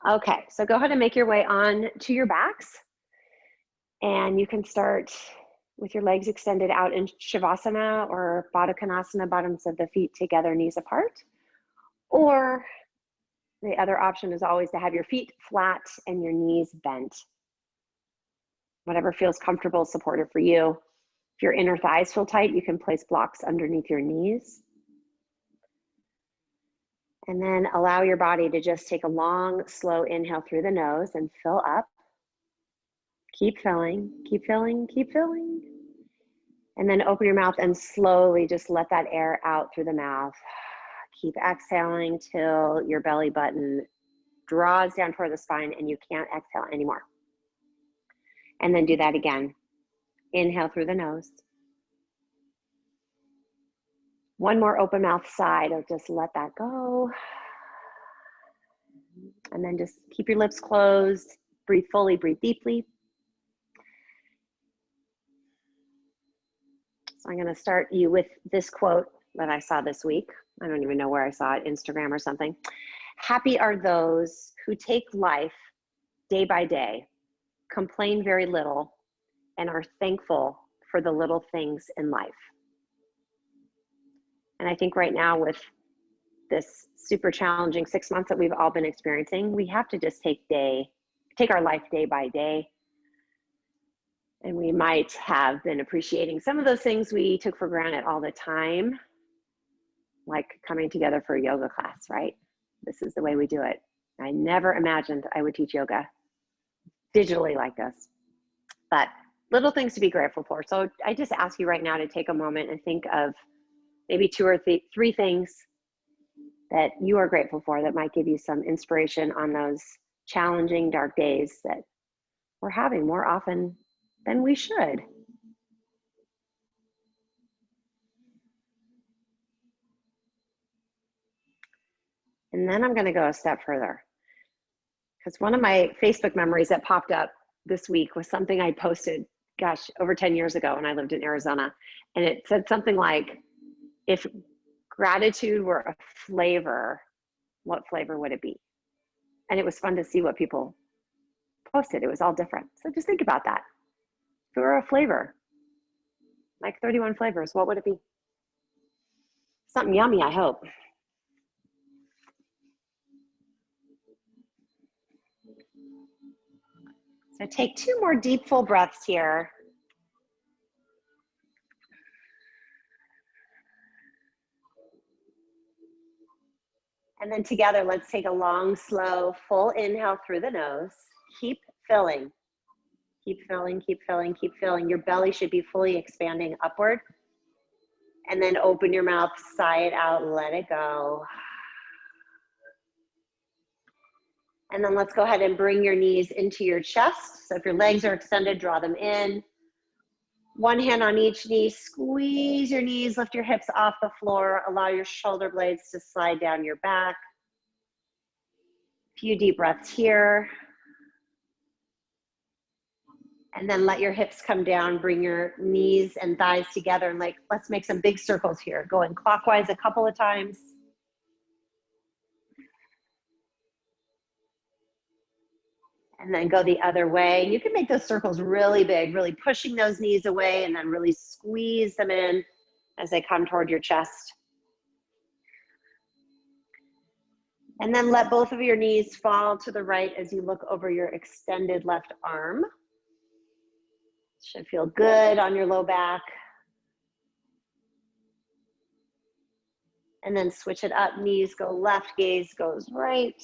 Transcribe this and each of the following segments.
Okay, so go ahead and make your way on to your backs. And you can start with your legs extended out in Shavasana or Baddha Konasana, bottoms of the feet together, knees apart. Or the other option is always to have your feet flat and your knees bent. Whatever feels comfortable, supportive for you. If your inner thighs feel tight, you can place blocks underneath your knees. And then allow your body to just take a long, slow inhale through the nose and fill up. Keep filling, keep filling, keep filling. And then open your mouth and slowly just let that air out through the mouth. Keep exhaling till your belly button draws down toward the spine and you can't exhale anymore. And then do that again. Inhale through the nose. One more open mouth side of just let that go. And then just keep your lips closed. Breathe fully, breathe deeply. So I'm going to start you with this quote that I saw this week. I don't even know where I saw it, Instagram or something. Happy are those who take life day by day, complain very little, and are thankful for the little things in life. And I think right now with this super challenging 6 months that we've all been experiencing, we have to just take our life day by day. And we might have been appreciating some of those things we took for granted all the time, like coming together for a yoga class, right? This is the way we do it. I never imagined I would teach yoga digitally like this, but little things to be grateful for. So I just ask you right now to take a moment and think of maybe 2 or 3 things that you are grateful for that might give you some inspiration on those challenging, dark days that we're having more often than we should. And then I'm going to go a step further, because one of my Facebook memories that popped up this week was something I posted, gosh, over 10 years ago when I lived in Arizona. And it said something like, if gratitude were a flavor, what flavor would it be? And it was fun to see what people posted. It was all different. So just think about that. If it were a flavor, like 31 flavors, what would it be? Something yummy, I hope. So take 2 more deep, full breaths here. And then together, let's take a long, slow, full inhale through the nose. Keep filling. Keep filling, keep filling, keep filling. Your belly should be fully expanding upward. And then open your mouth, sigh it out, let it go. And then let's go ahead and bring your knees into your chest. So if your legs are extended, draw them in. One hand on each knee, squeeze your knees, lift your hips off the floor, allow your shoulder blades to slide down your back. A few deep breaths here. And then let your hips come down, bring your knees and thighs together, and let's make some big circles here. Going clockwise a couple of times. And then go the other way. You can make those circles really big, really pushing those knees away and then really squeeze them in as they come toward your chest. And then let both of your knees fall to the right as you look over your extended left arm. Should feel good on your low back. And then switch it up, knees go left, gaze goes right.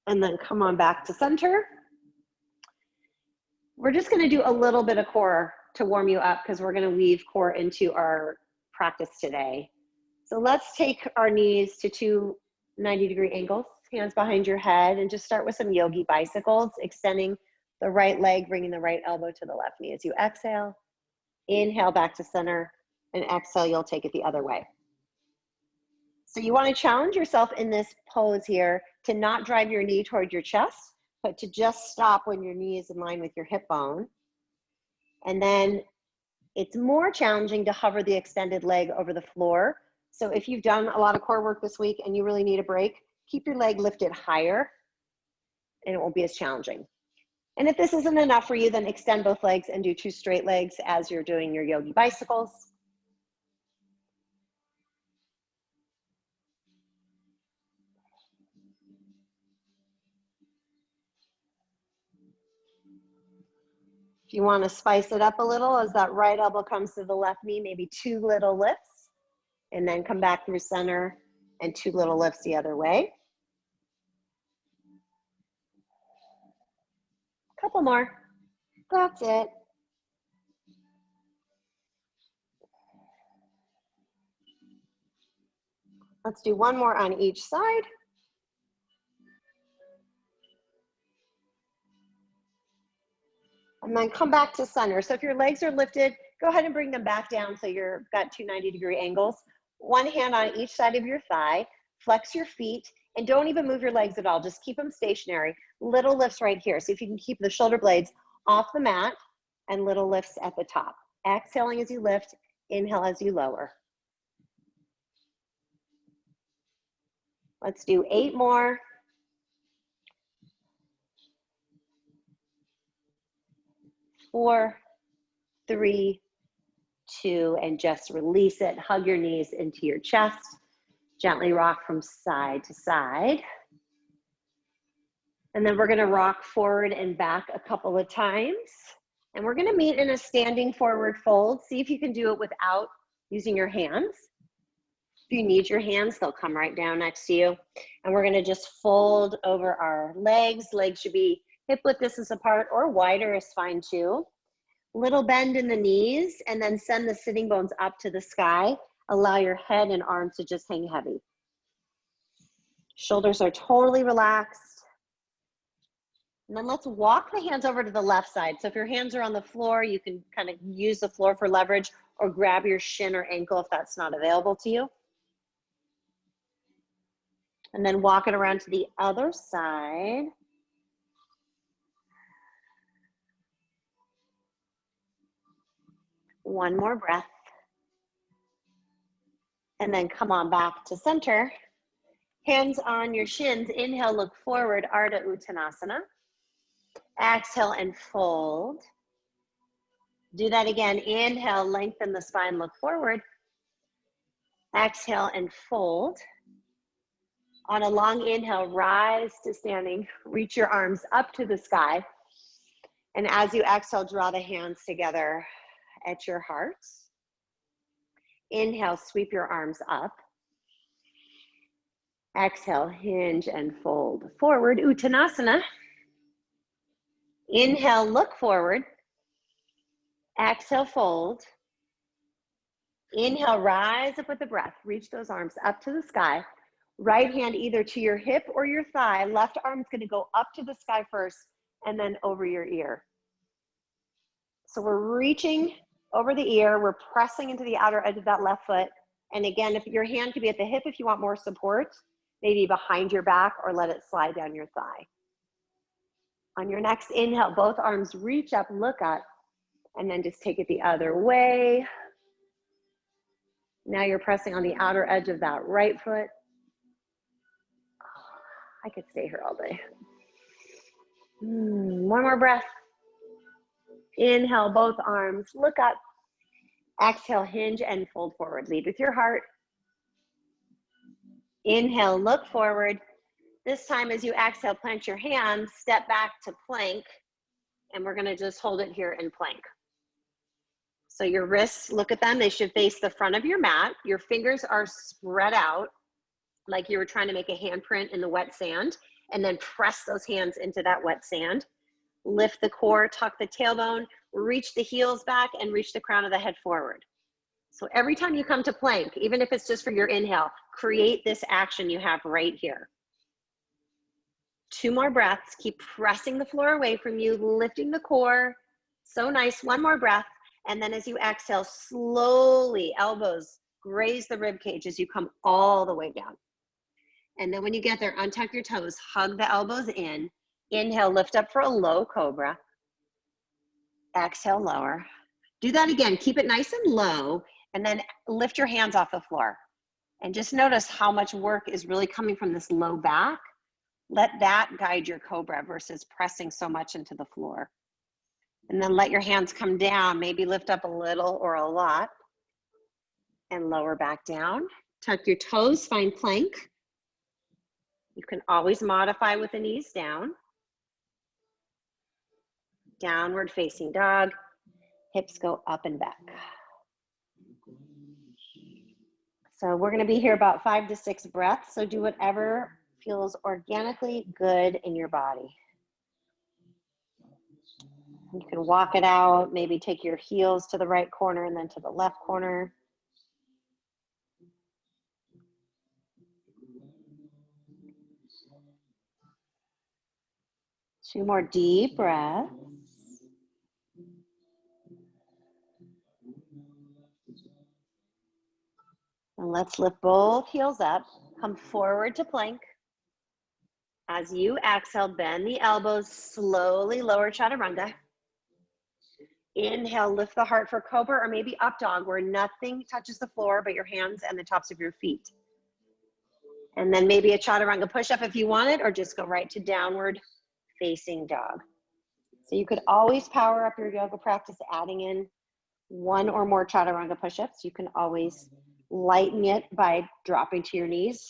And then come on back to center. We're just going to do a little bit of core to warm you up because we're going to weave core into our practice today. So let's take our knees to 2 90-degree angles, hands behind your head, and just start with some yogi bicycles, extending the right leg, bringing the right elbow to the left knee. As you exhale, inhale back to center, and exhale, you'll take it the other way. So you want to challenge yourself in this pose here to not drive your knee toward your chest, but to just stop when your knee is in line with your hip bone. And then It's more challenging to hover the extended leg over the floor. So if you've done a lot of core work this week and you really need a break, keep your leg lifted higher and it won't be as challenging. And if this isn't enough for you, then extend both legs and do 2 straight legs as you're doing your yogi bicycles. If you want to spice it up a little, as that right elbow comes to the left knee, maybe 2 little lifts, and then come back through center and 2 little lifts the other way. Couple more. That's it. Let's do 1 more on each side. And then come back to center. So if your legs are lifted, go ahead and bring them back down so you've got 2 90-degree angles. 1 hand on each side of your thigh. Flex your feet and don't even move your legs at all. Just keep them stationary. Little lifts right here. So if you can keep the shoulder blades off the mat and little lifts at the top. Exhaling as you lift, inhale as you lower. Let's do 8 more. 4, 3, 2, and just release it. Hug your knees into your chest. Gently rock from side to side. And then we're going to rock forward and back a couple of times. And we're going to meet in a standing forward fold. See if you can do it without using your hands. If you need your hands, they'll come right down next to you. And we're going to just fold over our legs. Legs should be hip width distance apart, or wider is fine too. Little bend in the knees, and then send the sitting bones up to the sky. Allow your head and arms to just hang heavy. Shoulders are totally relaxed. And then let's walk the hands over to the left side. So if your hands are on the floor, you can kind of use the floor for leverage, or grab your shin or ankle if that's not available to you. And then walk it around to the other side. One more breath. And then come on back to center. Hands on your shins. Inhale, look forward, Ardha Uttanasana. Exhale and fold. Do that again. Inhale, lengthen the spine, look forward. Exhale and fold. On a long inhale, rise to standing. Reach your arms up to the sky. And as you exhale, draw the hands together at your heart. Inhale, sweep your arms up. Exhale, hinge and fold forward, Uttanasana. Inhale, look forward. Exhale, fold. Inhale, rise up with the breath. Reach those arms up to the sky. Right hand either to your hip or your thigh. Left arm's going to go up to the sky first and then over your ear. So we're reaching over the ear. We're pressing into the outer edge of that left foot. And again, if your hand could be at the hip if you want more support, maybe behind your back, or let it slide down your thigh. On your next inhale, both arms reach up, look up, and then just take it the other way. Now you're pressing on the outer edge of that right foot. I could stay here all day. One more breath. Inhale, both arms, look up. Exhale, hinge and fold forward. Lead with your heart. Inhale, look forward. This time as you exhale, plant your hands, step back to plank, and we're gonna just hold it here in plank. So your wrists, look at them, they should face the front of your mat. Your fingers are spread out like you were trying to make a handprint in the wet sand, and then press those hands into that wet sand. Lift the core, tuck the tailbone, reach the heels back, and reach the crown of the head forward. So every time you come to plank, even if it's just for your inhale, create this action you have right here. 2 more breaths. Keep pressing the floor away from you, lifting the core. So nice. 1 more breath. And then as you exhale, slowly, elbows graze the rib cage as you come all the way down. And then when you get there, untuck your toes, hug the elbows in. Inhale, lift up for a low cobra. Exhale, lower. Do that again. Keep it nice and low, and then lift your hands off the floor. And just notice how much work is really coming from this low back. Let that guide your cobra versus pressing so much into the floor. And then let your hands come down, maybe lift up a little or a lot, and lower back down. Tuck your toes, find plank. You can always modify with the knees down. Downward facing dog. Hips go up and back. So we're going to be here about 5 to 6 breaths. So do whatever feels organically good in your body. You can walk it out, maybe take your heels to the right corner and then to the left corner. Two more deep breaths. And let's lift both heels up. Come forward to plank. As you exhale, bend the elbows, slowly lower chaturanga. Inhale, lift the heart for cobra or maybe up dog where nothing touches the floor but your hands and the tops of your feet. And then maybe a chaturanga push-up if you want it, or just go right to downward facing dog. So you could always power up your yoga practice adding in one or more chaturanga push-ups. You can always lighten it by dropping to your knees,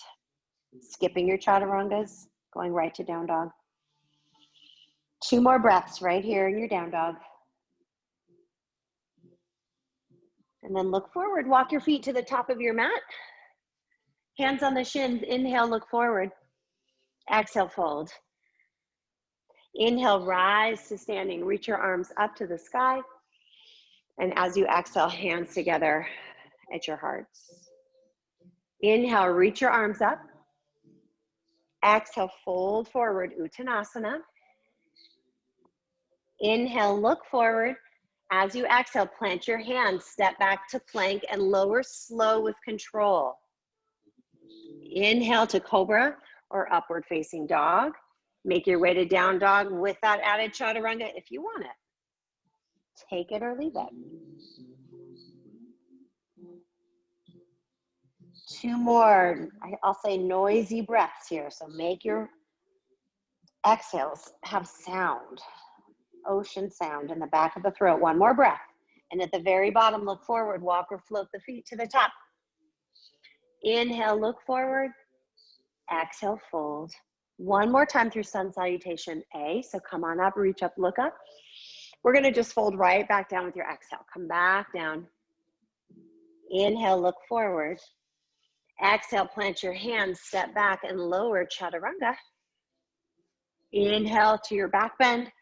skipping your chaturangas, going right to down dog. 2 more breaths right here in your down dog. And then look forward, walk your feet to the top of your mat. Hands on the shins, inhale, look forward. Exhale, fold. Inhale, rise to standing, reach your arms up to the sky. And as you exhale, hands together at your hearts. Inhale, reach your arms up. Exhale, fold forward, Uttanasana. Inhale, look forward. As you exhale, plant your hands, step back to plank and lower slow with control. Inhale to cobra or upward facing dog. Make your way to down dog with that added chaturanga if you want it. Take it or leave it. 2 more, I'll say noisy breaths here. So make your exhales have sound. Ocean sound in the back of the throat. 1 more breath. And at the very bottom, look forward, walk or float the feet to the top. Inhale, look forward. Exhale, fold. 1 more time through sun salutation A. So come on up, reach up, look up. We're gonna just fold right back down with your exhale. Come back down. Inhale, look forward. Exhale, plant your hands, step back and lower chaturanga. Inhale to your back bend.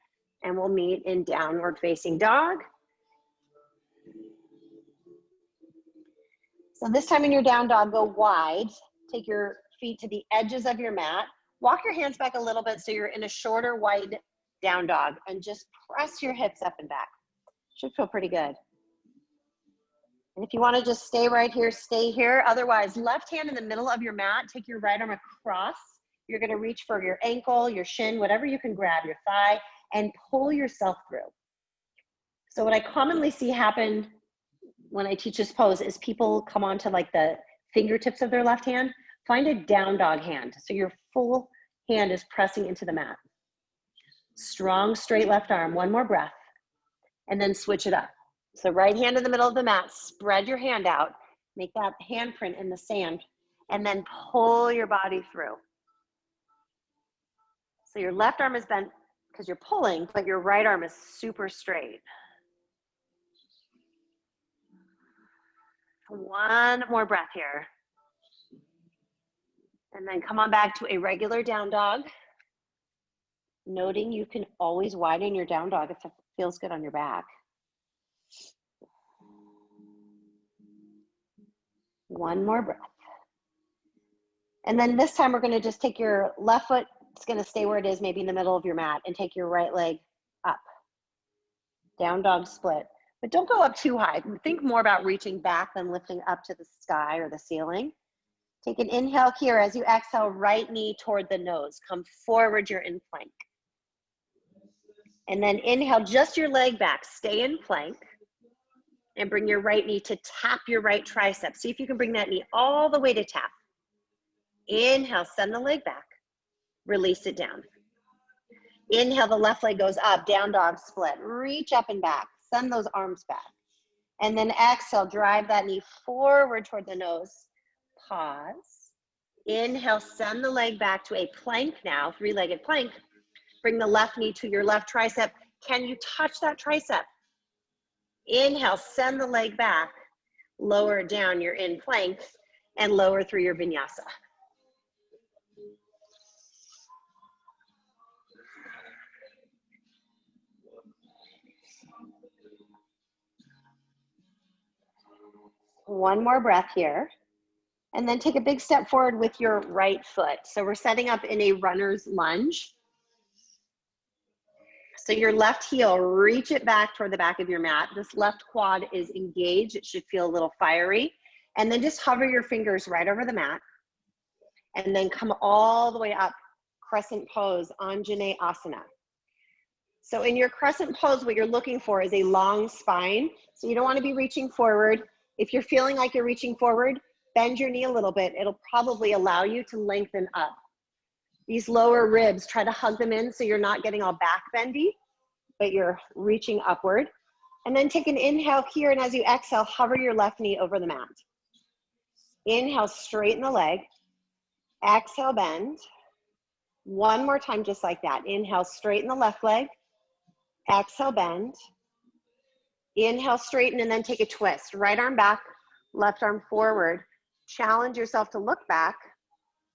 And we'll meet in downward facing dog. So this time in your down dog, go wide. Take your feet to the edges of your mat. Walk your hands back a little bit so you're in a shorter, wide down dog. And just press your hips up and back. Should feel pretty good. And if you want to just stay right here, stay here. Otherwise, left hand in the middle of your mat. Take your right arm across. You're going to reach for your ankle, your shin, whatever you can grab, your thigh, and pull yourself through. So what I commonly see happen when I teach this pose is people come onto like the fingertips of their left hand. Find a down dog hand. So your full hand is pressing into the mat. Strong, straight left arm. 1 more breath. And then switch it up. So right hand in the middle of the mat. Spread your hand out. Make that handprint in the sand. And then pull your body through. So your left arm is bent because you're pulling, but your right arm is super straight. 1 more breath here. And then come on back to a regular down dog. Noting you can always widen your down dog if it feels good on your back. 1 more breath. And then this time we're going to just take your left foot, it's going to stay where it is, maybe in the middle of your mat, and take your right leg up. Down dog split. But don't go up too high. Think more about reaching back than lifting up to the sky or the ceiling. Take an inhale here. As you exhale, right knee toward the nose. Come forward, you're in plank. And then inhale, just your leg back. Stay in plank. And bring your right knee to tap your right tricep. See if you can bring that knee all the way to tap. Inhale, send the leg back. Release it down. Inhale, the left leg goes up, down dog split. Reach up and back. Send those arms back. And then exhale, drive that knee forward toward the nose. Pause. Inhale, send the leg back to a plank now, three-legged plank. Bring the left knee to your left tricep. Can you touch that tricep? Inhale, send the leg back. Lower down, you're in plank, and lower through your vinyasa. One more breath here. And then take a big step forward with your right foot. So we're setting up in a runner's lunge. So your left heel, reach it back toward the back of your mat. This left quad is engaged. It should feel a little fiery. And then just hover your fingers right over the mat. And then come all the way up, crescent pose, Anjaneyasana. So in your crescent pose, what you're looking for is a long spine. So you don't want to be reaching forward. If you're feeling like you're reaching forward, bend your knee a little bit. It'll probably allow you to lengthen up. These lower ribs, try to hug them in so you're not getting all back bendy, but you're reaching upward. And then take an inhale here, and as you exhale, hover your left knee over the mat. Inhale, straighten the leg. Exhale, bend. One more time, just like that. Inhale, straighten the left leg. Exhale, bend. Inhale, straighten, and then take a twist. Right arm back, left arm forward. Challenge yourself to look back.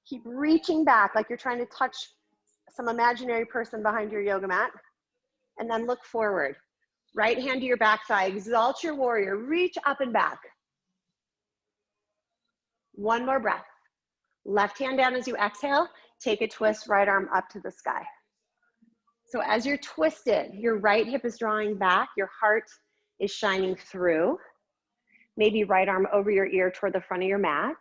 Keep reaching back like you're trying to touch some imaginary person behind your yoga mat. And then look forward. Right hand to your back thigh. Exalt your warrior. Reach up and back. One more breath. Left hand down as you exhale. Take a twist, right arm up to the sky. So as you're twisted, your right hip is drawing back. Your heart is shining through. Maybe right arm over your ear toward the front of your mat.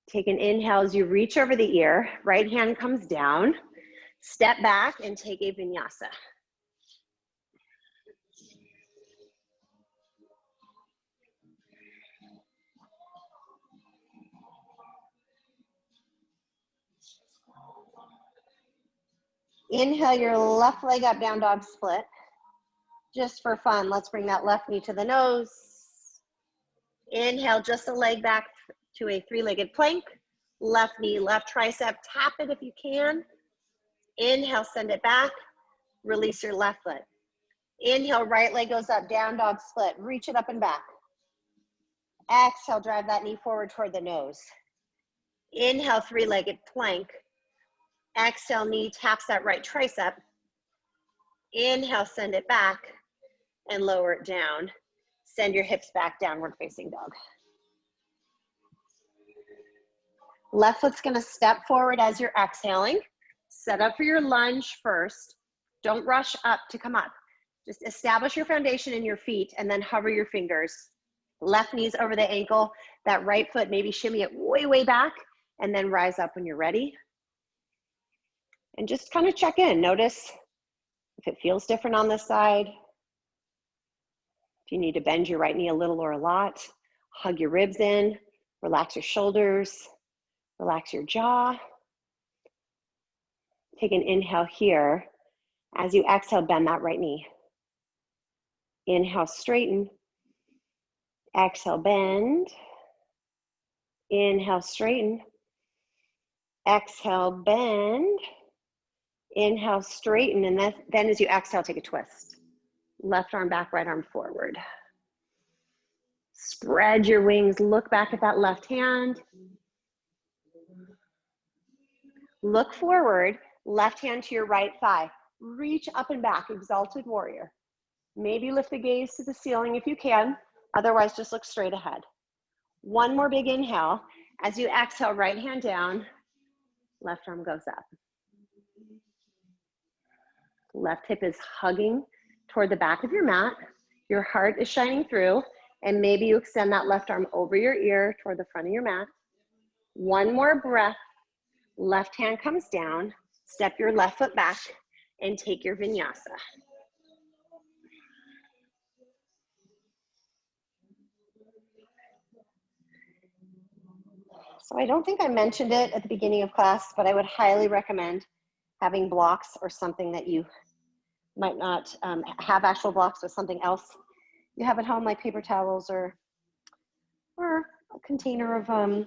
Take an inhale as you reach over the ear. Right hand comes down. Step back and take a vinyasa. Inhale your left leg up, down dog split. Just for fun, let's bring that left knee to the nose. Inhale, just a leg back to a three-legged plank. Left knee, left tricep, tap it if you can. Inhale, send it back. Release your left foot. Inhale, right leg goes up, down dog split. Reach it up and back. Exhale, drive that knee forward toward the nose. Inhale, three-legged plank. Exhale, knee taps that right tricep. Inhale, send it back and lower it down. Send your hips back, downward facing dog. Left foot's gonna step forward as you're exhaling. Set up for your lunge first. Don't rush up to come up. Just establish your foundation in your feet and then hover your fingers. Left knee's over the ankle. That right foot, maybe shimmy it way, way back and then rise up when you're ready. And just kind of check in. Notice if it feels different on this side. If you need to bend your right knee a little or a lot, hug your ribs in, relax your shoulders, relax your jaw. Take an inhale here. As you exhale, bend that right knee. Inhale, straighten. Exhale, bend. Inhale, straighten. Exhale, bend. Inhale, straighten. And then as you exhale, take a twist. Left arm back, right arm forward. Spread your wings. Look back at that left hand. Look forward. Left hand to your right thigh. Reach up and back, exalted warrior. Maybe lift the gaze to the ceiling if you can. Otherwise, just look straight ahead. One more big inhale. As you exhale, right hand down. Left arm goes up. Left hip is hugging toward the back of your mat. Your heart is shining through. And maybe you extend that left arm over your ear toward the front of your mat. One more breath. Left hand comes down. Step your left foot back and take your vinyasa. So I don't think I mentioned it at the beginning of class, but I would highly recommend having blocks or something that you might not have actual blocks or something else you have at home, like paper towels or a container of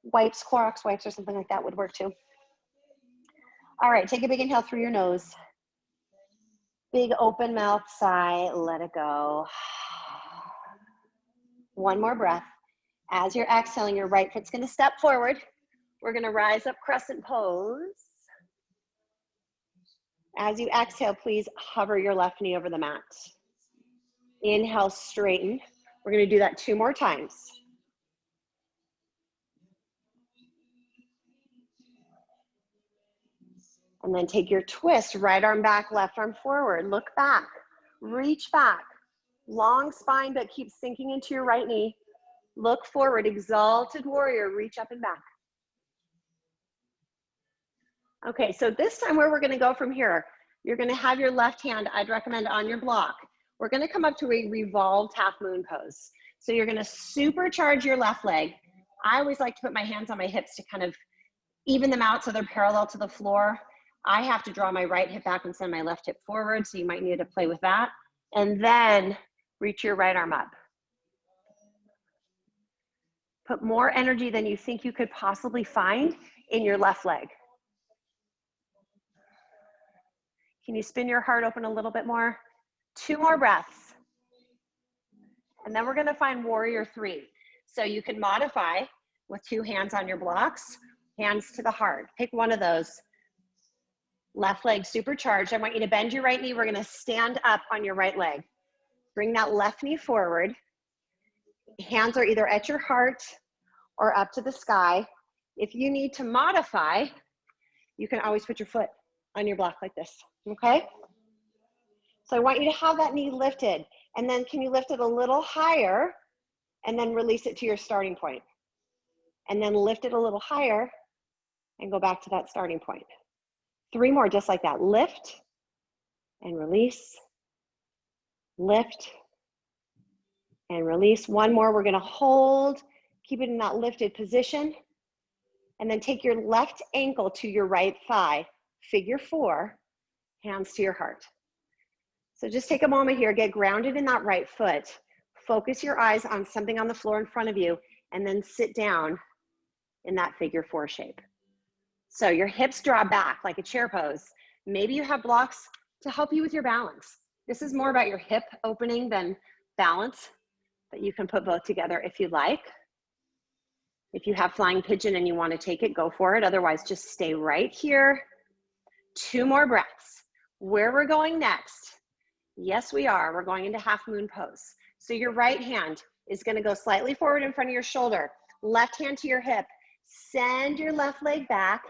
wipes, Clorox wipes or something like that would work too. All right, take a big inhale through your nose. Big open mouth sigh, let it go. One more breath. As you're exhaling, your right foot's gonna step forward. We're gonna rise up crescent pose. As you exhale, please hover your left knee over the mat. Inhale, straighten. We're gonna do that 2 more times. And then take your twist, right arm back, left arm forward. Look back, reach back. Long spine, but keep sinking into your right knee. Look forward, exalted warrior, reach up and back. Okay, so this time where we're gonna go from here, you're gonna have your left hand, I'd recommend on your block. We're gonna come up to a revolved half moon pose. So you're gonna supercharge your left leg. I always like to put my hands on my hips to kind of even them out so they're parallel to the floor. I have to draw my right hip back and send my left hip forward, so you might need to play with that. And then reach your right arm up. Put more energy than you think you could possibly find in your left leg. Can you spin your heart open a little bit more? 2 more breaths. And then we're gonna find warrior 3. So you can modify with 2 hands on your blocks, hands to the heart. Pick one of those. Left leg supercharged. I want you to bend your right knee. We're gonna stand up on your right leg. Bring that left knee forward. Hands are either at your heart or up to the sky. If you need to modify, you can always put your foot on your block like this, okay? So I want you to have that knee lifted, and then can you lift it a little higher and then release it to your starting point? And then lift it a little higher and go back to that starting point. 3 more just like that. Lift and release, lift and release. 1 more, we're gonna hold, keep it in that lifted position, and then take your left ankle to your right thigh, figure 4, hands to your heart. So just take a moment here, get grounded in that right foot, focus your eyes on something on the floor in front of you, and then sit down in that figure 4 shape. So your hips draw back like a chair pose. Maybe you have blocks to help you with your balance. This is more about your hip opening than balance, but you can put both together if you like. If you have flying pigeon and you want to take it, go for it. Otherwise, just stay right here. 2 more breaths. Where we're going next, yes, we are. We're going into half moon pose. So your right hand is going to go slightly forward in front of your shoulder. Left hand to your hip. Send your left leg back.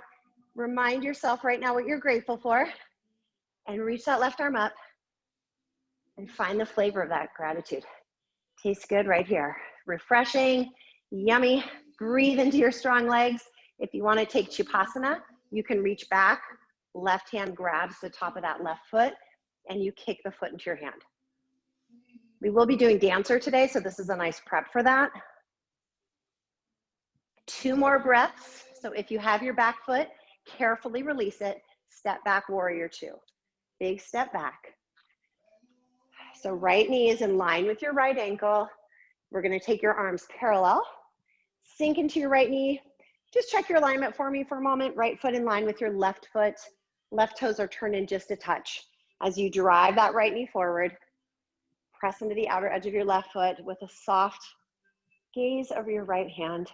Remind yourself right now what you're grateful for. And reach that left arm up. And find the flavor of that gratitude. Tastes good right here. Refreshing, yummy. Breathe into your strong legs. If you want to take Chupasana, you can reach back. Left hand grabs the top of that left foot, and you kick the foot into your hand. We will be doing dancer today, so this is a nice prep for that. 2 more breaths. So if you have your back foot, carefully release it. Step back, warrior 2. Big step back. So right knee is in line with your right ankle. We're going to take your arms parallel. Sink into your right knee. Just check your alignment for me for a moment. Right foot in line with your left foot. Left toes are turned in just a touch. As you drive that right knee forward, press into the outer edge of your left foot with a soft gaze over your right hand.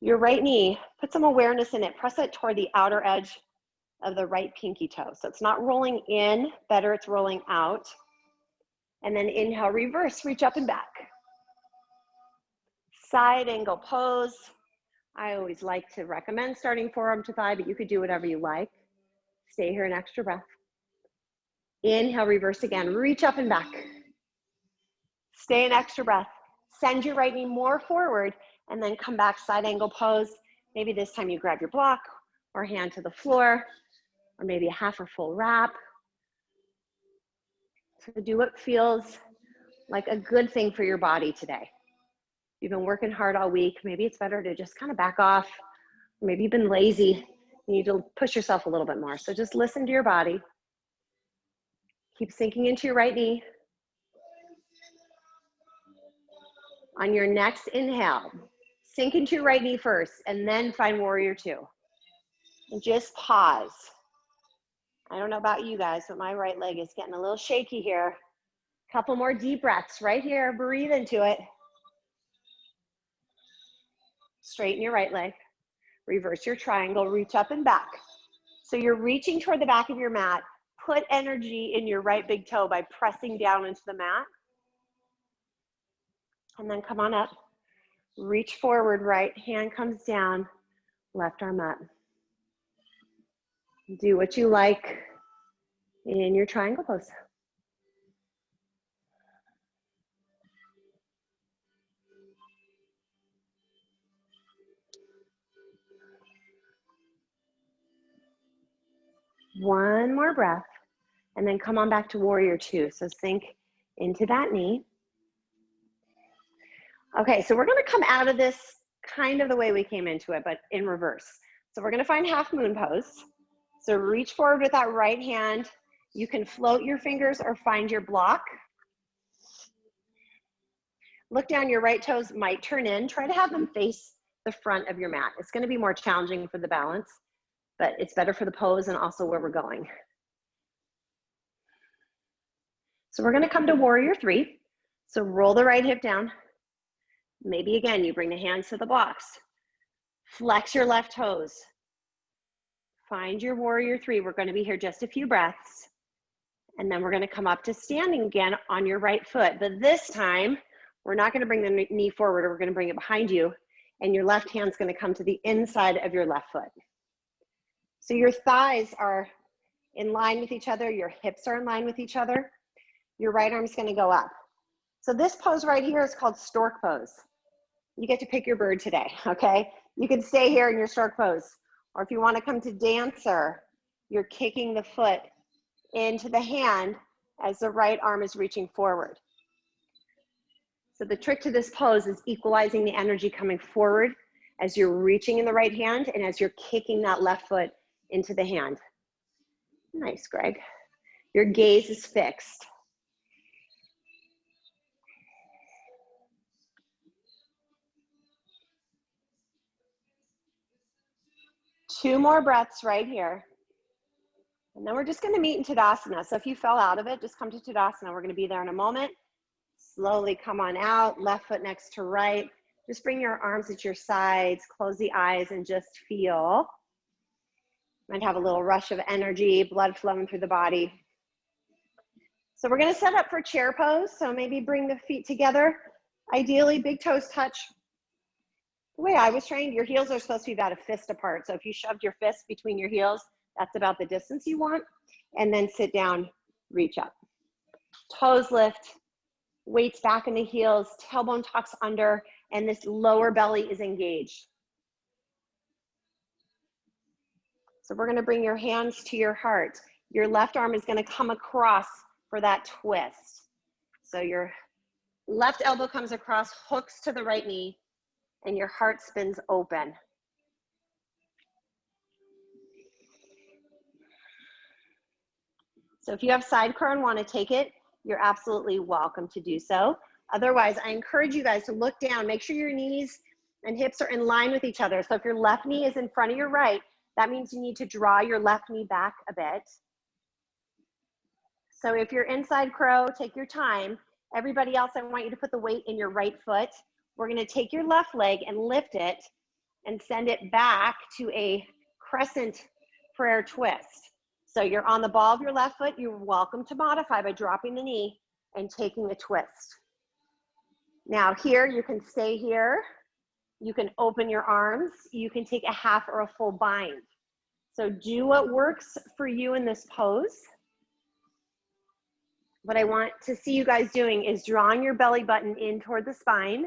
Your right knee, put some awareness in it. Press it toward the outer edge of the right pinky toe. So it's not rolling in, better it's rolling out. And then inhale, reverse, reach up and back. Side angle pose. I always like to recommend starting forearm to thigh, but you could do whatever you like. Stay here an extra breath. Inhale, reverse again, reach up and back. Stay an extra breath. Send your right knee more forward and then come back, side angle pose. Maybe this time you grab your block or hand to the floor, or maybe a half or full wrap. So do what feels like a good thing for your body today. You've been working hard all week. Maybe it's better to just kind of back off. Maybe you've been lazy. You need to push yourself a little bit more. So just listen to your body. Keep sinking into your right knee. On your next inhale, sink into your right knee first and then find warrior two. And just pause. I don't know about you guys, but my right leg is getting a little shaky here. Couple more deep breaths right here. Breathe into it. Straighten your right leg. Reverse your triangle. Reach up and back. So you're reaching toward the back of your mat. Put energy in your right big toe by pressing down into the mat. And then come on up. Reach forward, right hand comes down, left arm up. Do what you like in your triangle pose. One more breath, and then come on back to warrior two. So sink into that knee. Okay, so we're gonna come out of this kind of the way we came into it, but in reverse. So we're gonna find half moon pose. So reach forward with that right hand. You can float your fingers or find your block. Look down, your right toes might turn in. Try to have them face the front of your mat. It's gonna be more challenging for the balance, but it's better for the pose and also where we're going. So we're gonna come to warrior three. So roll the right hip down. Maybe again, you bring the hands to the blocks. Flex your left toes. Find your warrior three. We're gonna be here just a few breaths. And then we're gonna come up to standing again on your right foot. But this time, we're not gonna bring the knee forward, we're gonna bring it behind you. And your left hand's gonna come to the inside of your left foot. So your thighs are in line with each other, your hips are in line with each other. Your right arm's gonna go up. So this pose right here is called stork pose. You get to pick your bird today, okay? You can stay here in your stork pose. Or if you wanna come to dancer, you're kicking the foot into the hand as the right arm is reaching forward. So the trick to this pose is equalizing the energy coming forward as you're reaching in the right hand and as you're kicking that left foot into the hand. Nice, Greg. Your gaze is fixed. Two more breaths right here. And then we're just gonna meet in Tadasana. So if you fell out of it, just come to Tadasana. We're gonna be there in a moment. Slowly come on out, left foot next to right. Just bring your arms at your sides, close the eyes and just feel. Might have a little rush of energy, blood flowing through the body. So we're gonna set up for chair pose. So maybe bring the feet together. Ideally, big toes touch. The way I was trained, your heels are supposed to be about a fist apart. So if you shoved your fist between your heels, that's about the distance you want. And then sit down, reach up. Toes lift, weights back in the heels, tailbone tucks under, and this lower belly is engaged. So we're gonna bring your hands to your heart. Your left arm is gonna come across for that twist. So your left elbow comes across, hooks to the right knee, and your heart spins open. So if you have sidecar and want to take it, you're absolutely welcome to do so. Otherwise, I encourage you guys to look down, make sure your knees and hips are in line with each other. So if your left knee is in front of your right, that means you need to draw your left knee back a bit. So if you're inside crow, take your time. Everybody else, I want you to put the weight in your right foot. We're gonna take your left leg and lift it and send it back to a crescent prayer twist. So you're on the ball of your left foot. You're welcome to modify by dropping the knee and taking the twist. Now here, you can stay here. You can open your arms. You can take a half or a full bind. So do what works for you in this pose. What I want to see you guys doing is drawing your belly button in toward the spine.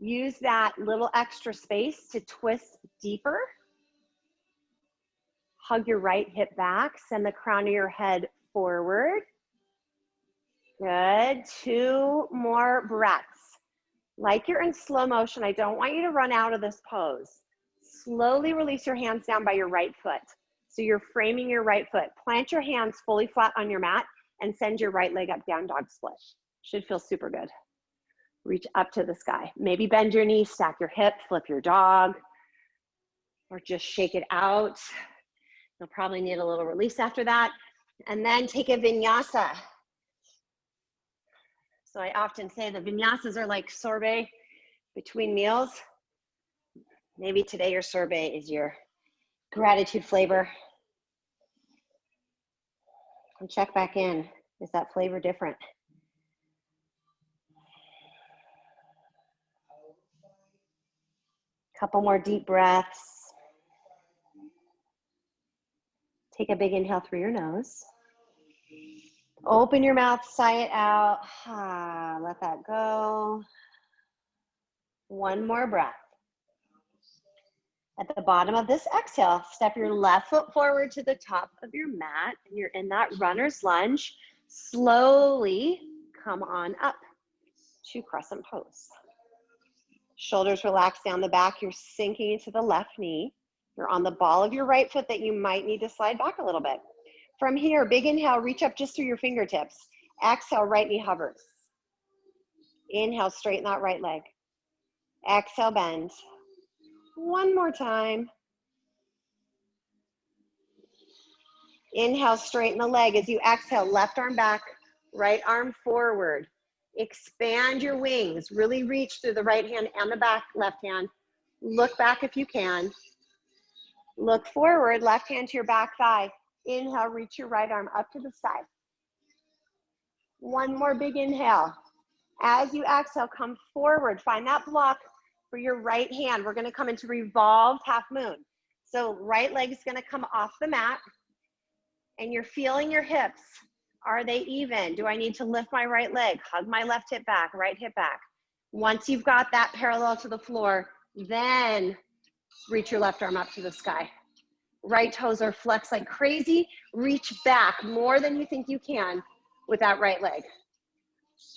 Use that little extra space to twist deeper. Hug your right hip back, send the crown of your head forward. Good, 2 more breaths. Like you're in slow motion. I don't want you to run out of this pose. Slowly release your hands down by your right foot. So you're framing your right foot. Plant your hands fully flat on your mat and send your right leg up, down dog split. Should feel super good. Reach up to the sky. Maybe bend your knee, stack your hip, flip your dog, or just shake it out. You'll probably need a little release after that. And then take a vinyasa. So I often say the vinyasas are like sorbet between meals. Maybe today your sorbet is your gratitude flavor. And check back in. Is that flavor different? Couple more deep breaths. Take a big inhale through your nose. Open your mouth, sigh it out. Let that go. One more breath. At the bottom of this exhale, step your left foot forward to the top of your mat, and you're in that runner's lunge. Slowly come on up to crescent pose. Shoulders relax down the back. You're sinking into the left knee. You're on the ball of your right foot that you might need to slide back a little bit. From here, big inhale, reach up just through your fingertips. Exhale, right knee hovers. Inhale, straighten that right leg. Exhale, bend. One more time. Inhale, straighten the leg. As you exhale, left arm back, right arm forward. Expand your wings. Really reach through the right hand and the back left hand. Look back if you can. Look forward, left hand to your back thigh. Inhale, reach your right arm up to the side. One more big inhale. As you exhale, come forward. Find that block for your right hand. We're gonna come into revolved half moon. So right leg is gonna come off the mat, and you're feeling your hips. Are they even? Do I need to lift my right leg? Hug my left hip back, right hip back. Once you've got that parallel to the floor, then reach your left arm up to the sky. Right toes are flexed like crazy. Reach back more than you think you can with that right leg.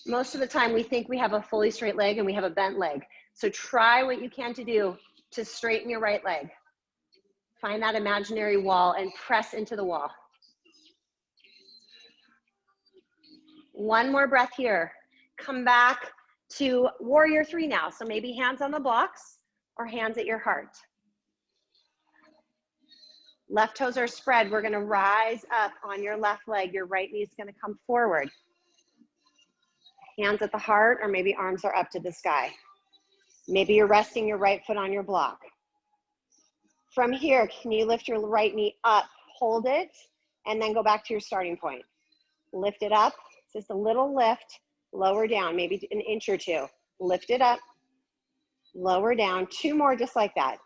Most of the time we think we have a fully straight leg and we have a bent leg. So try what you can to do to straighten your right leg. Find that imaginary wall and press into the wall. One more breath here. Come back to warrior three now. So maybe hands on the blocks or hands at your heart. Left toes are spread. We're gonna rise up on your left leg. Your right knee is gonna come forward. Hands at the heart, or maybe arms are up to the sky. Maybe you're resting your right foot on your block. From here, can you lift your right knee up, hold it, and then go back to your starting point. Lift it up, just a little lift, lower down, maybe an inch or two. Lift it up, lower down, two more just like that.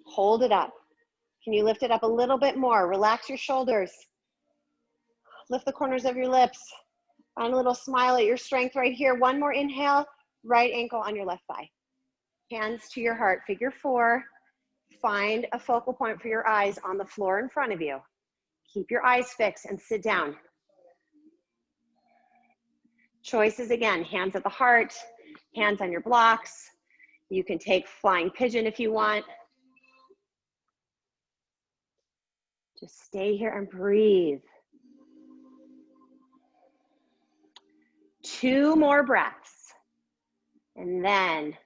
Hold it up. Can you lift it up a little bit more? Relax your shoulders. Lift the corners of your lips. Find a little smile at your strength right here. One more inhale, right ankle on your left thigh. Hands to your heart, figure four. Find a focal point for your eyes on the floor in front of you. Keep your eyes fixed and sit down. Choices again, hands at the heart, hands on your blocks. You can take flying pigeon if you want. Just stay here and breathe. Two more breaths. And then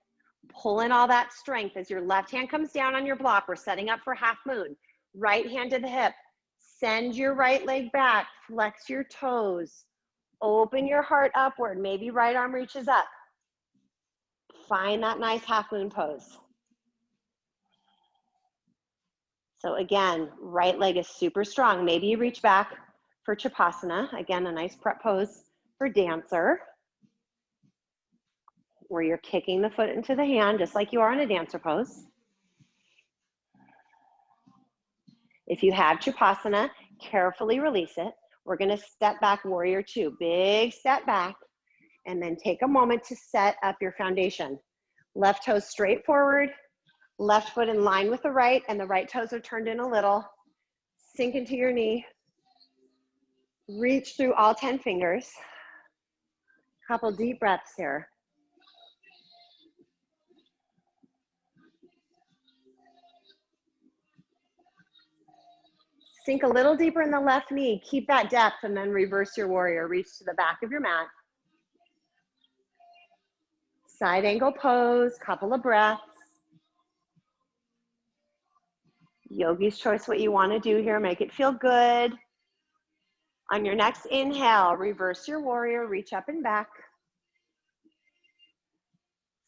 pull in all that strength as your left hand comes down on your block. We're setting up for half moon. Right hand to the hip. Send your right leg back. Flex your toes. Open your heart upward. Maybe right arm reaches up. Find that nice half moon pose. So again, right leg is super strong. Maybe you reach back for Chapasana. Again, a nice prep pose for dancer, where you're kicking the foot into the hand, just like you are in a dancer pose. If you have Chapasana, carefully release it. We're gonna step back, warrior two. Big step back, and then take a moment to set up your foundation. Left toes straight forward, left foot in line with the right, and the right toes are turned in a little. Sink into your knee. Reach through all 10 fingers. Couple deep breaths here. Sink a little deeper in the left knee. Keep that depth and then reverse your warrior. Reach to the back of your mat. Side angle pose, couple of breaths. Yogi's choice, what you want to do here. Make it feel good. On your next inhale, reverse your warrior. Reach up and back.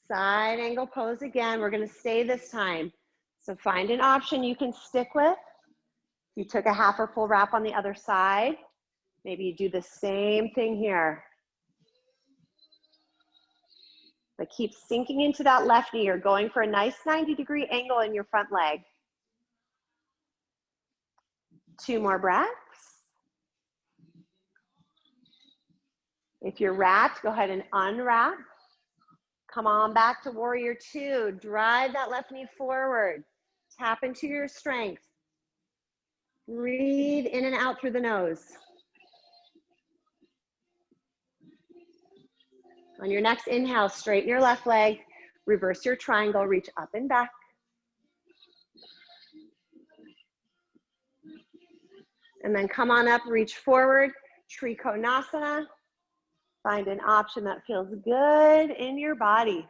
Side angle pose again. We're going to stay this time. So find an option you can stick with. You took a half or full wrap on the other side. Maybe you do the same thing here. But keep sinking into that left knee. You're going for a nice 90-degree angle in your front leg. 2 more breaths. If you're wrapped, go ahead and unwrap. Come on back to warrior 2. Drive that left knee forward. Tap into your strength. Breathe in and out through the nose. On your next inhale, straighten your left leg. Reverse your triangle. Reach up and back. And then come on up, reach forward, Trikonasana. Find an option that feels good in your body.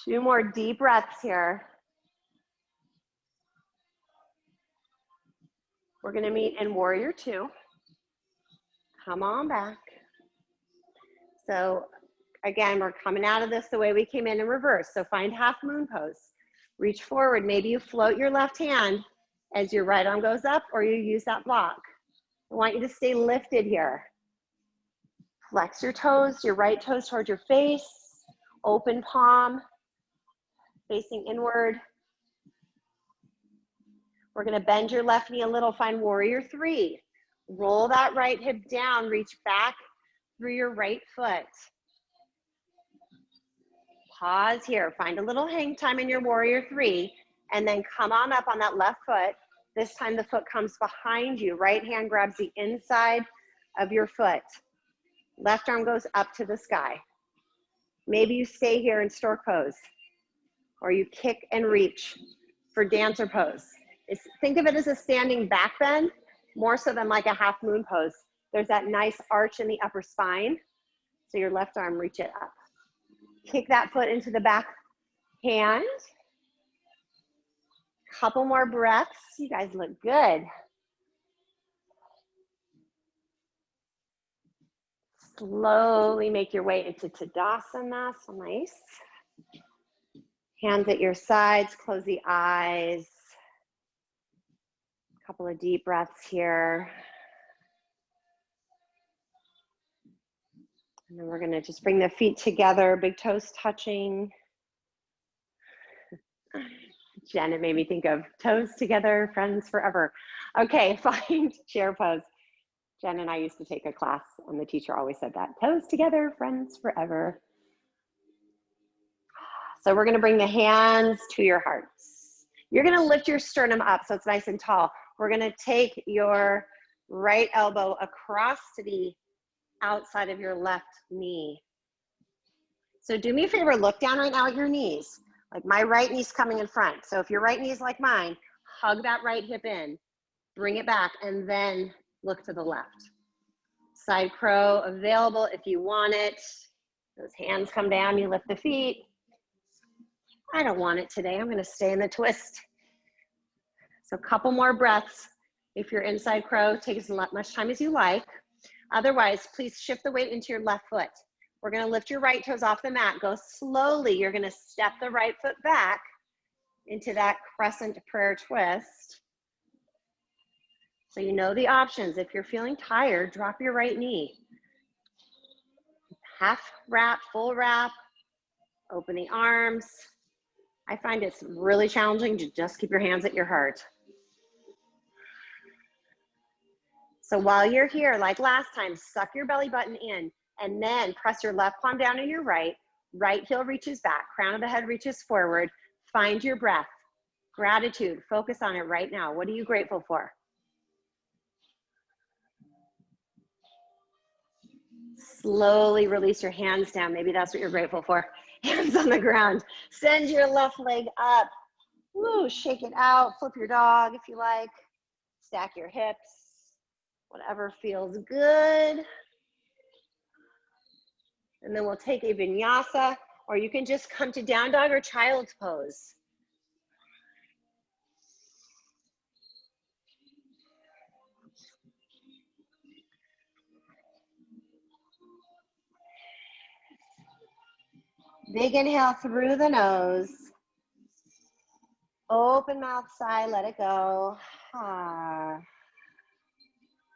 Two more deep breaths here. We're gonna meet in warrior 2. Come on back. So again, we're coming out of this the way we came in reverse. So find half moon pose. Reach forward. Maybe you float your left hand as your right arm goes up, or you use that block. I want you to stay lifted here. Flex your toes, your right toes towards your face. Open palm, facing inward. We're gonna bend your left knee a little. Find warrior 3. Roll that right hip down. Reach back through your right foot. Pause here. Find a little hang time in your warrior 3, and then come on up on that left foot. This time the foot comes behind you. Right hand grabs the inside of your foot. Left arm goes up to the sky. Maybe you stay here in stork pose, or you kick and reach for dancer pose. Think of it as a standing back bend, more so than like a half moon pose. There's that nice arch in the upper spine. So your left arm, reach it up. Kick that foot into the back hand. Couple more breaths. You guys look good. Slowly make your way into Tadasana. So nice. Hands at your sides. Close the eyes. Couple of deep breaths here. And then we're gonna just bring the feet together, big toes touching. Jen, it made me think of toes together, friends forever. Okay, find chair pose. Jen and I used to take a class and the teacher always said that, toes together, friends forever. So we're gonna bring the hands to your hearts. You're gonna lift your sternum up so it's nice and tall. We're gonna take your right elbow across to the outside of your left knee. So do me a favor, look down right now at your knees. Like my right knee's coming in front. So if your right knee is like mine, hug that right hip in, bring it back, and then look to the left. Side crow available if you want it. Those hands come down, you lift the feet. I don't want it today, I'm gonna stay in the twist. So a couple more breaths. If you're in side crow, take as much time as you like. Otherwise, please shift the weight into your left foot. We're gonna lift your right toes off the mat. Go slowly. You're gonna step the right foot back into that crescent prayer twist. So you know the options. If you're feeling tired, drop your right knee. Half wrap, full wrap, open the arms. I find it's really challenging to just keep your hands at your heart. So while you're here, like last time, suck your belly button in and then press your left palm down in your right. Right heel reaches back, crown of the head reaches forward. Find your breath. Gratitude, focus on it right now. What are you grateful for? Slowly release your hands down. Maybe that's what you're grateful for. Hands on the ground. Send your left leg up. Woo, shake it out. Flip your dog if you like. Stack your hips. Whatever feels good. And then we'll take a vinyasa, or you can just come to down dog or child's pose. Big inhale through the nose. Open mouth, sigh, let it go. Ah.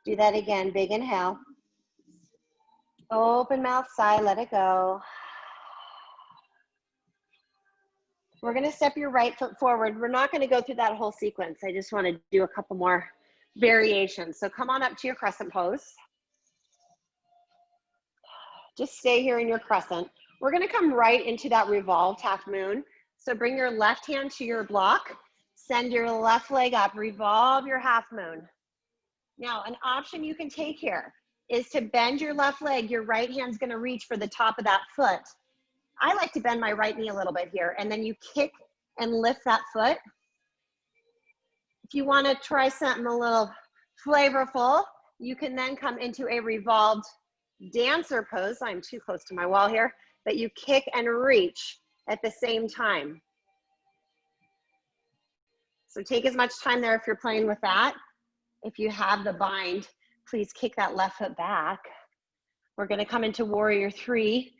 Do that again, big inhale. Open mouth, sigh, let it go. We're gonna step your right foot forward. We're not gonna go through that whole sequence. I just wanna do a couple more variations. So come on up to your crescent pose. Just stay here in your crescent. We're gonna come right into that revolved half moon. So bring your left hand to your block, send your left leg up, revolve your half moon. Now, an option you can take here is to bend your left leg. Your right hand's gonna reach for the top of that foot. I like to bend my right knee a little bit here, and then you kick and lift that foot. If you wanna try something a little flavorful, you can then come into a revolved dancer pose. I'm too close to my wall here, but you kick and reach at the same time. So take as much time there if you're playing with that. If you have the bind, please kick that left foot back. We're gonna come into warrior three.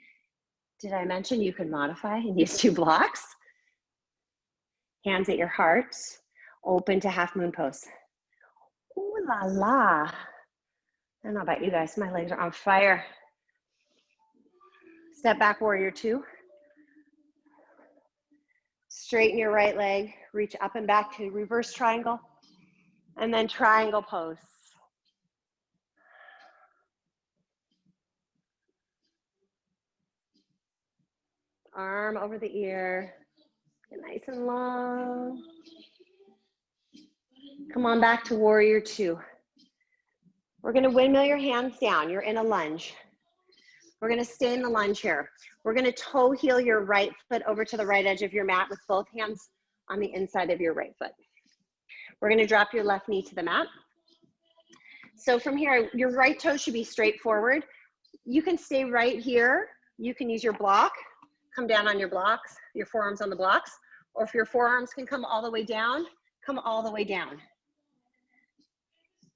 Did I mention you can modify and use 2 blocks? Hands at your heart, open to half moon pose. Ooh la la. I don't know about you guys, my legs are on fire. Step back, warrior two. Straighten your right leg, reach up and back to reverse triangle, and then triangle pose. Arm over the ear, get nice and long. Come on back to warrior two. We're gonna windmill your hands down. You're in a lunge. We're gonna stay in the lunge here. We're gonna toe heel your right foot over to the right edge of your mat with both hands on the inside of your right foot. We're gonna drop your left knee to the mat. So from here, your right toe should be straight forward. You can stay right here. You can use your block, come down on your blocks, your forearms on the blocks, or if your forearms can come all the way down, come all the way down.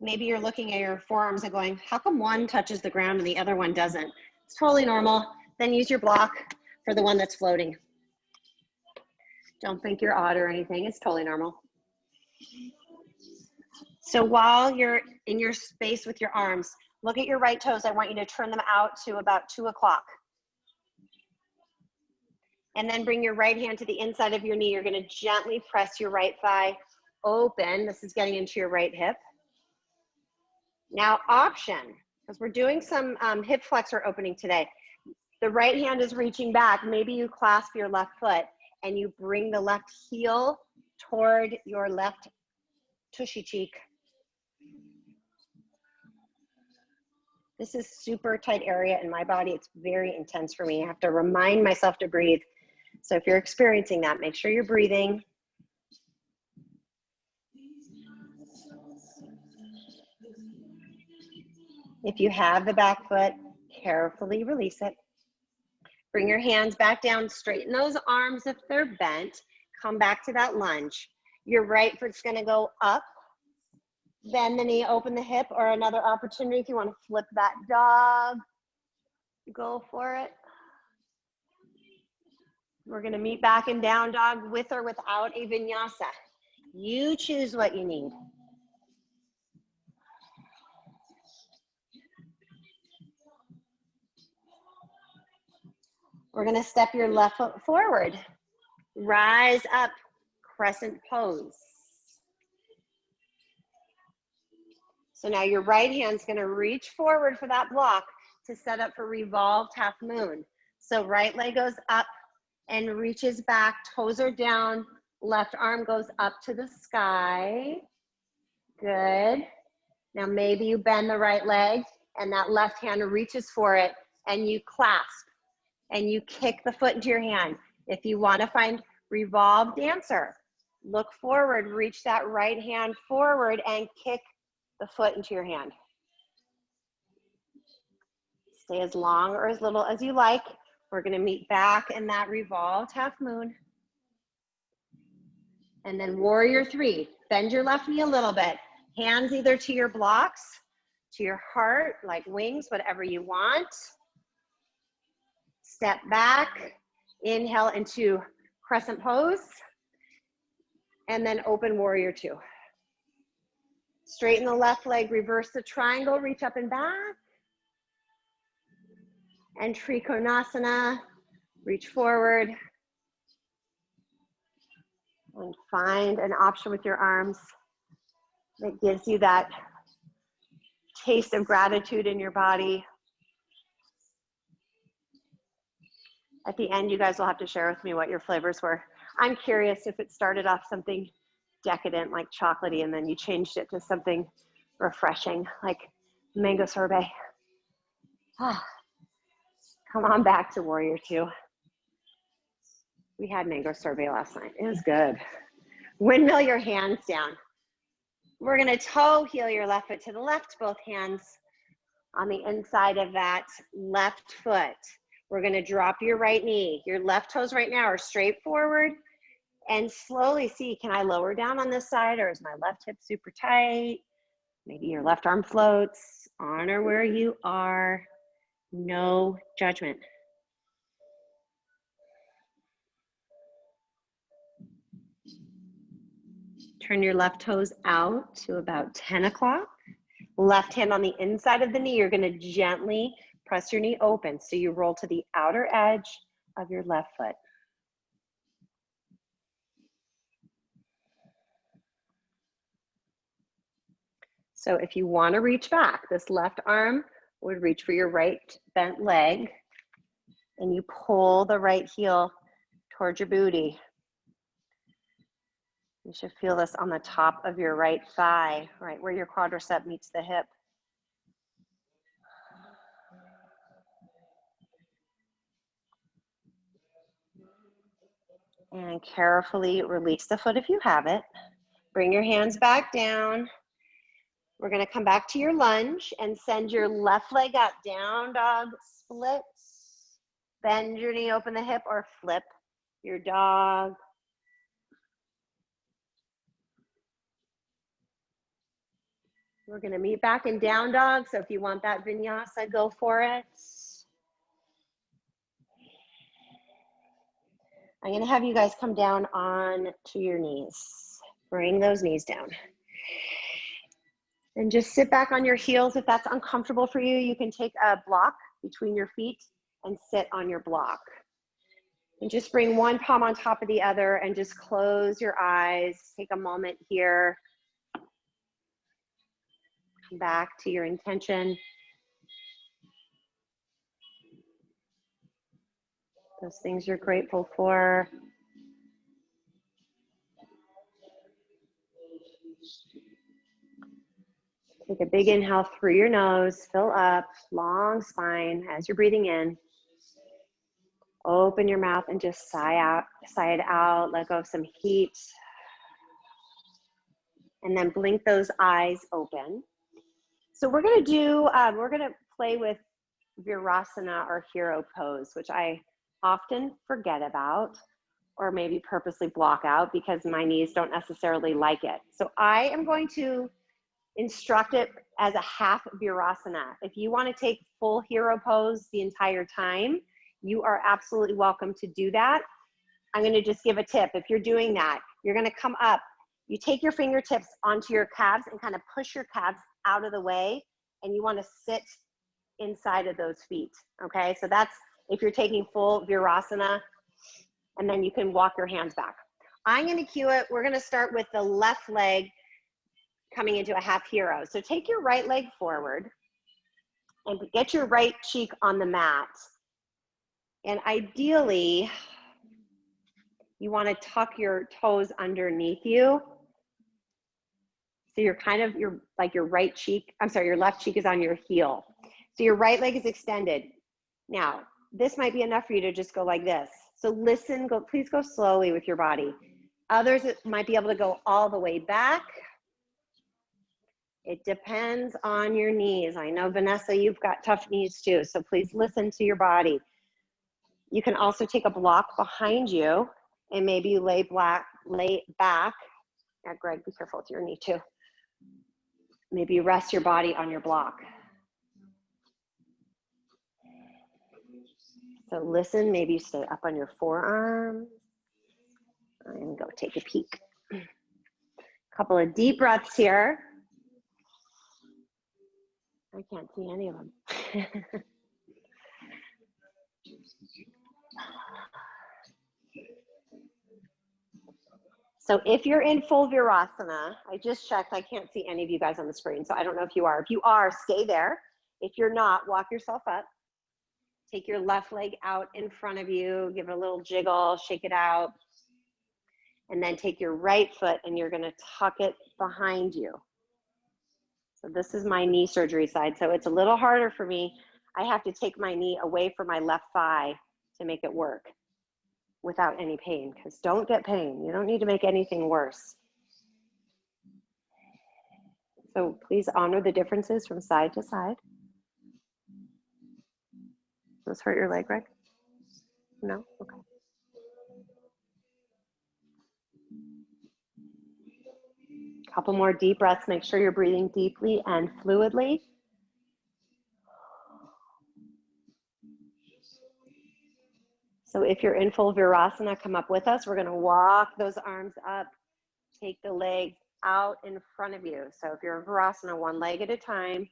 Maybe you're looking at your forearms and going, how come one touches the ground and the other one doesn't? It's totally normal. Then use your block for the one that's floating. Don't think you're odd or anything. It's totally normal. So while you're in your space with your arms, look at your right toes. I want you to turn them out to about 2 o'clock. And then bring your right hand to the inside of your knee. You're gonna gently press your right thigh open. This is getting into your right hip. Now option, because we're doing some hip flexor opening today. The right hand is reaching back. Maybe you clasp your left foot and you bring the left heel toward your left tushy cheek. This is super tight area in my body. It's very intense for me. I have to remind myself to breathe. So if you're experiencing that, make sure you're breathing. If you have the back foot, carefully release it. Bring your hands back down, straighten those arms if they're bent. Come back to that lunge. Your right foot's gonna go up. Bend the knee, open the hip, or another opportunity if you want to flip that dog, go for it. We're going to meet back in down dog with or without a vinyasa. You choose what you need. We're going to step your left foot forward. Rise up, crescent pose. So now your right hand's gonna reach forward for that block to set up for revolved half moon. So right leg goes up and reaches back, toes are down, left arm goes up to the sky. Good. Now maybe you bend the right leg and that left hand reaches for it and you clasp and you kick the foot into your hand. If you want to find revolved dancer, look forward, reach that right hand forward and kick the foot into your hand. Stay as long or as little as you like. We're going to meet back in that revolved half moon. And then warrior three. Bend your left knee a little bit. Hands either to your blocks, to your heart, like wings, whatever you want. Step back. Inhale into crescent pose. And then open warrior two. Straighten the left leg, reverse the triangle, reach up and back. And Trikonasana, reach forward. And find an option with your arms that gives you that taste of gratitude in your body. At the end, you guys will have to share with me what your flavors were. I'm curious if it started off something decadent like chocolatey and then you changed it to something refreshing like mango sorbet. Ah, come on back to warrior two. We had mango sorbet last night. It was good. Windmill your hands down. We're gonna toe heel your left foot to the left, both hands on the inside of that left foot. We're gonna drop your right knee. Your left toes right now are straight forward and slowly see, can I lower down on this side or is my left hip super tight? Maybe your left arm floats. Honor where you are. No judgment. Turn your left toes out to about 10 o'clock. Left hand on the inside of the knee. You're going to gently press your knee open. So you roll to the outer edge of your left foot. So if you want to reach back, this left arm would reach for your right bent leg. And you pull the right heel towards your booty. You should feel this on the top of your right thigh, right where your quadricep meets the hip. And carefully release the foot if you have it. Bring your hands back down. We're going to come back to your lunge and send your left leg up. Down dog split. Bend your knee, open the hip, or flip your dog. We're going to meet back in down dog. So if you want that vinyasa, go for it. I'm going to have you guys come down on to your knees. Bring those knees down. And just sit back on your heels. If that's uncomfortable for you, you can take a block between your feet and sit on your block. And just bring one palm on top of the other and just close your eyes. Take a moment here. Come back to your intention. Those things you're grateful for. Take a big inhale through your nose, fill up, long spine as you're breathing in. Open your mouth and just sigh it out, let go of some heat. And then blink those eyes open. So we're gonna play with Virasana or hero pose, which I often forget about or maybe purposely block out because my knees don't necessarily like it. So I am going to instruct it as a half Virasana. If you want to take full hero pose the entire time, you are absolutely welcome to do that. I'm going to just give a tip. If you're doing that, you're going to come up, you take your fingertips onto your calves and kind of push your calves out of the way, and you want to sit inside of those feet, okay? So that's if you're taking full Virasana, and then you can walk your hands back. I'm going to cue it. We're going to start with the left leg coming into a half hero. So take your right leg forward and get your right cheek on the mat. And ideally, you want to tuck your toes underneath you. So you're kind of, your right cheek, I'm sorry, your left cheek is on your heel. So your right leg is extended. Now, this might be enough for you to just go like this. So listen, please go slowly with your body. Others might be able to go all the way back. It depends on your knees. I know, Vanessa, you've got tough knees too, so please listen to your body. You can also take a block behind you and maybe lay back. Yeah, Greg, be careful with your knee too. Maybe rest your body on your block. So listen, maybe stay up on your forearms and go take a peek. Couple of deep breaths here. I can't see any of them. So if you're in full Virasana, I just checked, I can't see any of you guys on the screen, so I don't know if you are. If you are, stay there. If you're not, walk yourself up. Take your left leg out in front of you, give it a little jiggle, shake it out. And then take your right foot and you're gonna tuck it behind you. So this is my knee surgery side, so it's a little harder for me. I have to take my knee away from my left thigh to make it work without any pain, because don't get pain. You don't need to make anything worse. So please honor the differences from side to side. Does this hurt your leg, Greg? No? Okay. Couple more deep breaths. Make sure you're breathing deeply and fluidly. So if you're in full Virasana, come up with us. We're gonna walk those arms up, take the legs out in front of you. So if you're in Virasana, one leg at a time,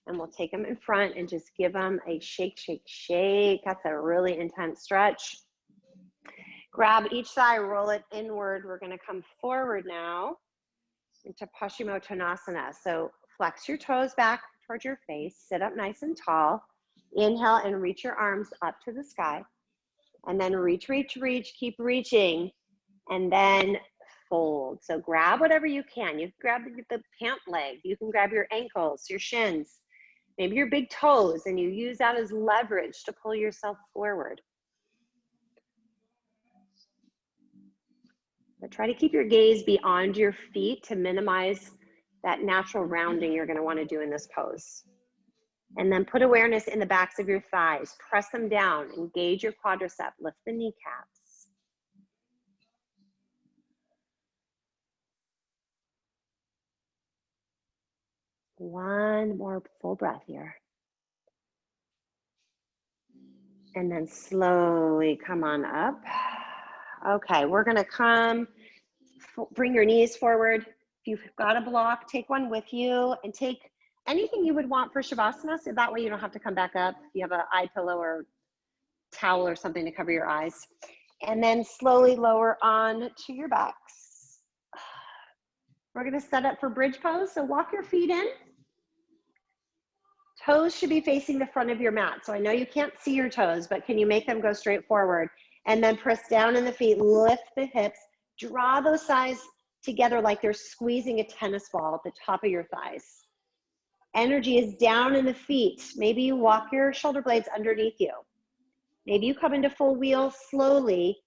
and we'll take them in front and just give them a shake, shake, shake. That's a really intense stretch. Grab each thigh, roll it inward. We're gonna come forward now into Paschimottanasana. So flex your toes back towards your face, sit up nice and tall. Inhale and reach your arms up to the sky. And then reach, reach, reach, keep reaching. And then fold. So grab whatever you can. You can grab the pant leg. You can grab your ankles, your shins, maybe your big toes, and you use that as leverage to pull yourself forward. But try to keep your gaze beyond your feet to minimize that natural rounding you're going to want to do in this pose. And then put awareness in the backs of your thighs. Press them down. Engage your quadricep. Lift the kneecaps. One more full breath here. And then slowly come on up. Okay, we're going to come, bring your knees forward. If you've got a block, take one with you and take anything you would want for Shavasana, so that way you don't have to come back up. If you have an eye pillow or towel or something to cover your eyes. And then slowly lower on to your backs. We're gonna set up for bridge pose, so walk your feet in. Toes should be facing the front of your mat. So I know you can't see your toes, but can you make them go straight forward? And then press down in the feet, lift the hips, draw those thighs together like they're squeezing a tennis ball at the top of your thighs. Energy is down in the feet. Maybe you walk your shoulder blades underneath you. Maybe you come into full wheel slowly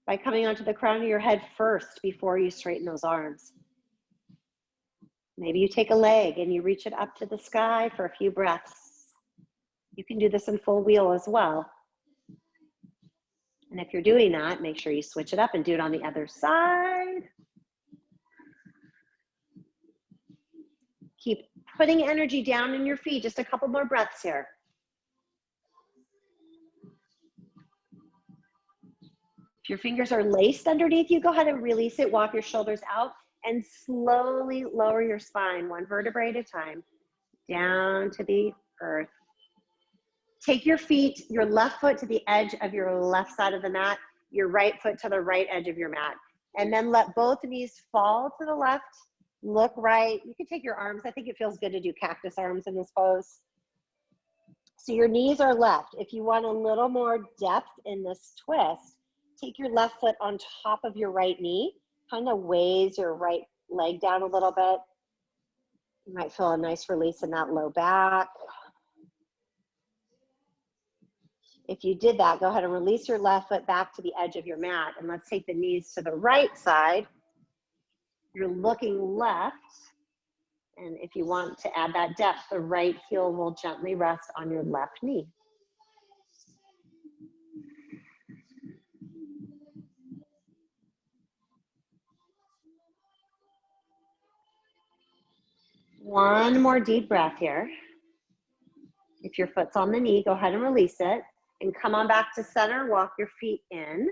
by coming onto the crown of your head first before you straighten those arms. Maybe you take a leg and you reach it up to the sky for a few breaths. You can do this in full wheel as well. And if you're doing that, make sure you switch it up and do it on the other side. Keep putting energy down in your feet. Just a couple more breaths here. If your fingers are laced underneath you, go ahead and release it. Walk your shoulders out and slowly lower your spine, one vertebrae at a time, down to the earth. Take your feet, your left foot to the edge of your left side of the mat, your right foot to the right edge of your mat. And then let both knees fall to the left, look right. You can take your arms. I think it feels good to do cactus arms in this pose. So your knees are left. If you want a little more depth in this twist, take your left foot on top of your right knee, kind of weighs your right leg down a little bit. You might feel a nice release in that low back. If you did that, go ahead and release your left foot back to the edge of your mat. And let's take the knees to the right side. You're looking left. And if you want to add that depth, the right heel will gently rest on your left knee. One more deep breath here. If your foot's on the knee, go ahead and release it. And come on back to center, walk your feet in.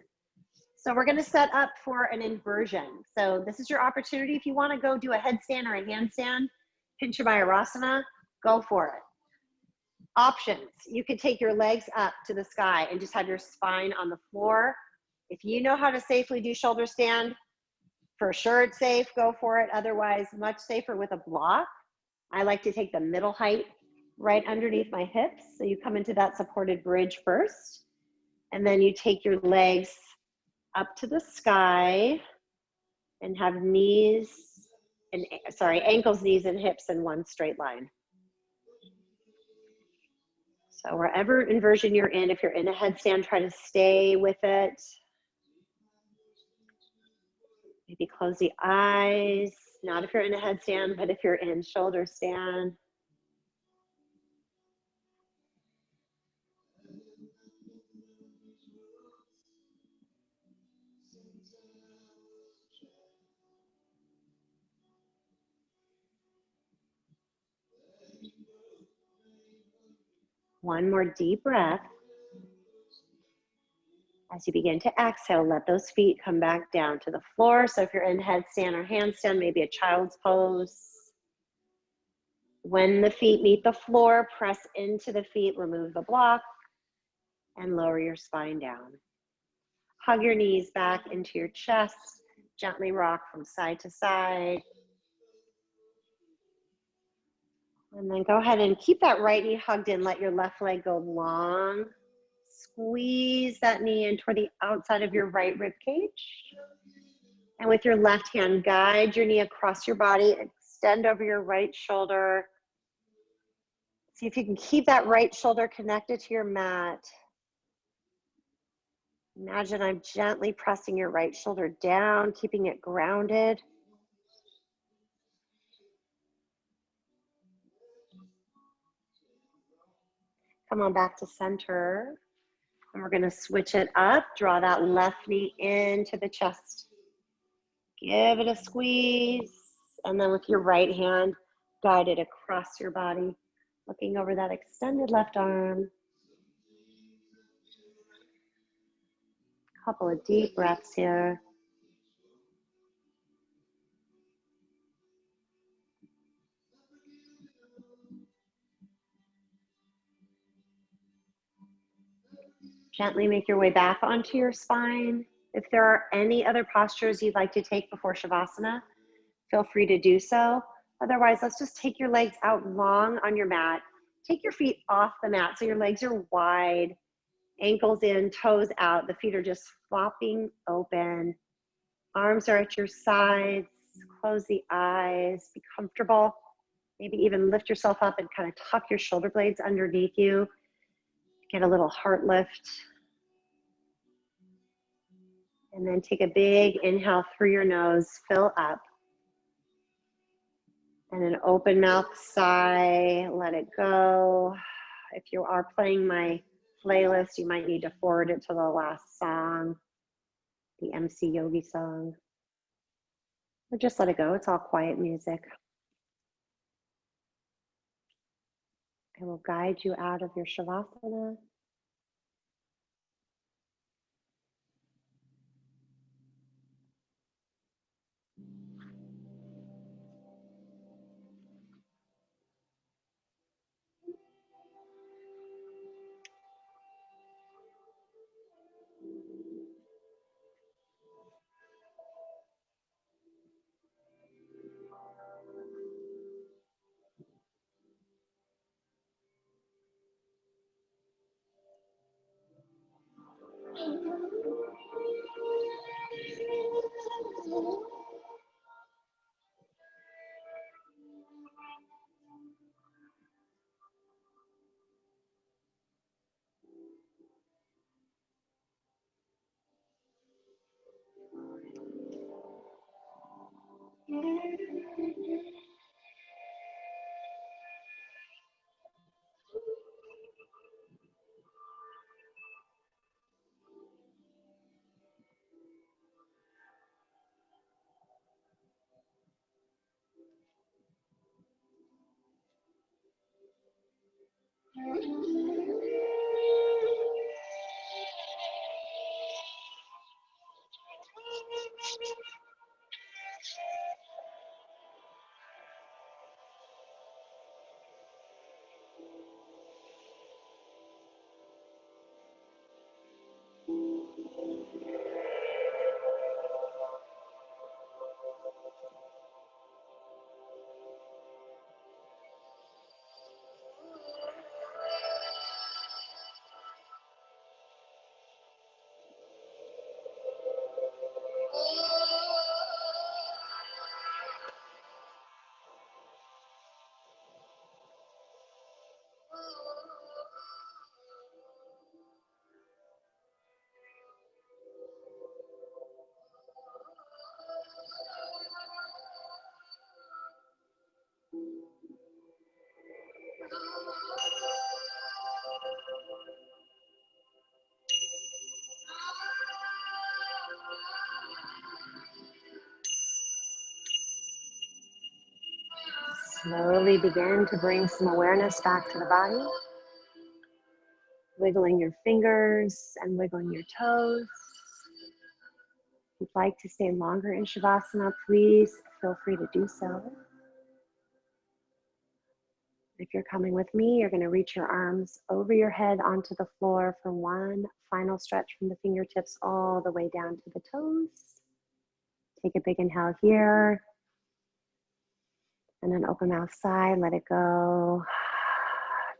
So we're gonna set up for an inversion. So this is your opportunity. If you wanna go do a headstand or a handstand, Pincha Mayurasana, go for it. Options, you could take your legs up to the sky and just have your spine on the floor. If you know how to safely do shoulder stand, for sure it's safe, go for it. Otherwise, much safer with a block. I like to take the middle height right underneath my hips. So you come into that supported bridge first, and then you take your legs up to the sky and have ankles, knees, and hips in one straight line. So wherever inversion you're in, if you're in a headstand, try to stay with it. Maybe close the eyes, not if you're in a headstand, but if you're in shoulder stand. One more deep breath. As you begin to exhale, let those feet come back down to the floor. So if you're in headstand or handstand, maybe a child's pose. When the feet meet the floor, press into the feet, remove the block, and lower your spine down. Hug your knees back into your chest. Gently rock from side to side. And then go ahead and keep that right knee hugged in. Let your left leg go long. Squeeze that knee in toward the outside of your right rib cage. And with your left hand, guide your knee across your body. Extend over your right shoulder. See if you can keep that right shoulder connected to your mat. Imagine I'm gently pressing your right shoulder down, keeping it grounded. Come on back to center. And we're gonna switch it up. Draw that left knee into the chest. Give it a squeeze. And then with your right hand, guide it across your body, looking over that extended left arm. Couple of deep breaths here. Gently make your way back onto your spine. If there are any other postures you'd like to take before Shavasana, feel free to do so. Otherwise, let's just take your legs out long on your mat. Take your feet off the mat so your legs are wide, ankles in, toes out. The feet are just flopping open. Arms are at your sides. Close the eyes. Be comfortable. Maybe even lift yourself up and kind of tuck your shoulder blades underneath you. Get a little heart lift. And then take a big inhale through your nose, fill up. And an open mouth sigh, let it go. If you are playing my playlist, you might need to forward it to the last song, the MC Yogi song. Or just let it go, it's all quiet music. I will guide you out of your Shavasana. Slowly begin to bring some awareness back to the body. Wiggling your fingers and wiggling your toes. If you'd like to stay longer in Shavasana, please feel free to do so. If you're coming with me, you're going to reach your arms over your head onto the floor for one final stretch from the fingertips all the way down to the toes. Take a big inhale here. And then open mouth sigh, let it go.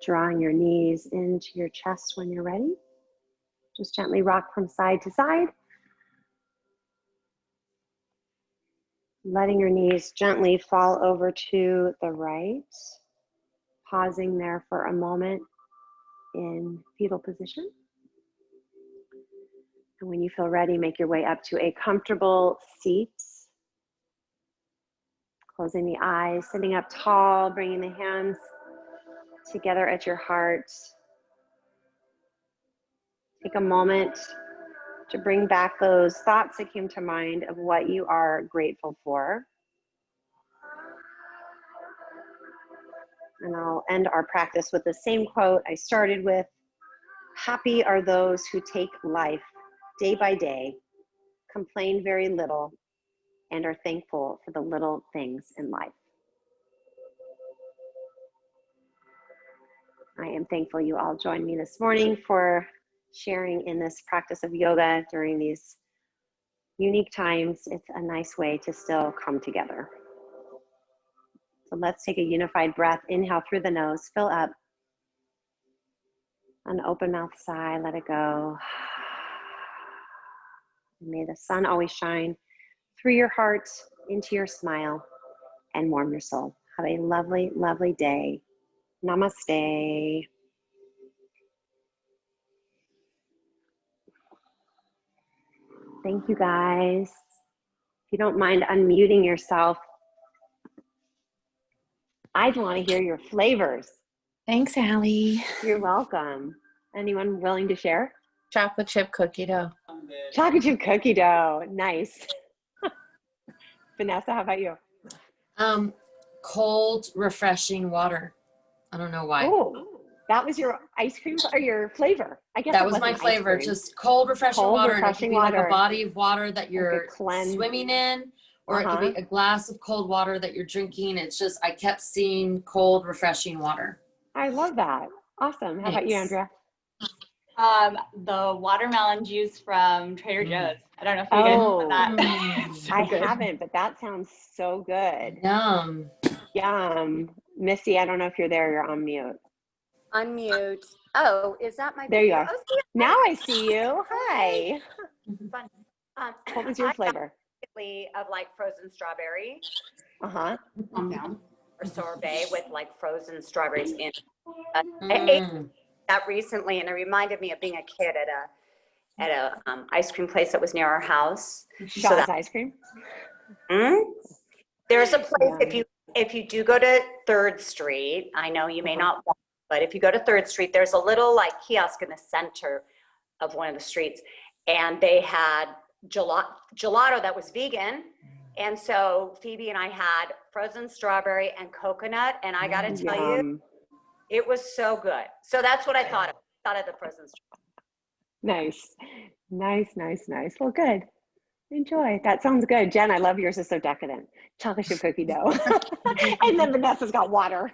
Drawing your knees into your chest when you're ready. Just gently rock from side to side. Letting your knees gently fall over to the right. Pausing there for a moment in fetal position. And when you feel ready, make your way up to a comfortable seat. Closing the eyes, sitting up tall, bringing the hands together at your heart. Take a moment to bring back those thoughts that came to mind of what you are grateful for. And I'll end our practice with the same quote I started with. Happy are those who take life day by day, complain very little, and are thankful for the little things in life. I am thankful you all joined me this morning for sharing in this practice of yoga during these unique times. It's a nice way to still come together. So let's take a unified breath. Inhale through the nose, fill up. An open mouth sigh, let it go. May the sun always shine through your heart, into your smile, and warm your soul. Have a lovely, lovely day. Namaste. Thank you, guys. If you don't mind unmuting yourself, I'd want to hear your flavors. Thanks, Allie. You're welcome. Anyone willing to share? Chocolate chip cookie dough. Chocolate chip cookie dough. Nice. Vanessa, how about you? Cold, refreshing water. I don't know why. Oh, that was your ice cream or your flavor? I guess that was my flavor. Just cold, refreshing water. And it could be like a body of water that you're swimming in, or it could be a glass of cold water that you're drinking. It's just, I kept seeing cold, refreshing water. I love that. Awesome. How about you, Andrea? The watermelon juice from Trader Joe's. I don't know if you guys know that. So I haven't, but that sounds so good. Yum. Yum. Missy, I don't know if you're there. You're on mute. Unmute. Oh, is that my There video? you are. Oh, now I see you. Hi. Fun. What was your flavor? Of like frozen strawberry. Mm-hmm. Or sorbet with like frozen strawberries in. I ate that recently, and it reminded me of being a kid at a ice cream place that was near our house. Shaw's ice cream. They There's a place if you do go to 3rd Street, I know you may not want, but if you go to 3rd Street, there's a little like kiosk in the center of one of the streets, and they had gelato that was vegan. And so Phoebe and I had frozen strawberry and coconut, and I got to tell you, it was so good. So that's what I thought of. I thought of the frozen strawberry. Nice. Well, good. Enjoy. That sounds good. Jen, I love yours is so decadent. Chocolate chip cookie dough. And then Vanessa's got water.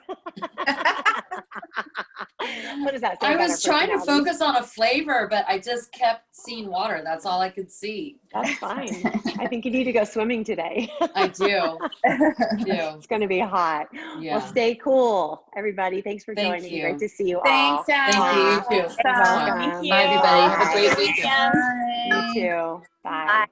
What does that say? I was trying to focus on a flavor, but I just kept seeing water. That's all I could see. That's fine. I think you need to go swimming today. I do. It's going to be hot. Yeah. Well, stay cool, everybody. Thanks for joining. You. Great to see you all. Thanks, Allie. Thank you. You too. Welcome. Bye, everybody. Have a great weekend. You too. Bye. Bye.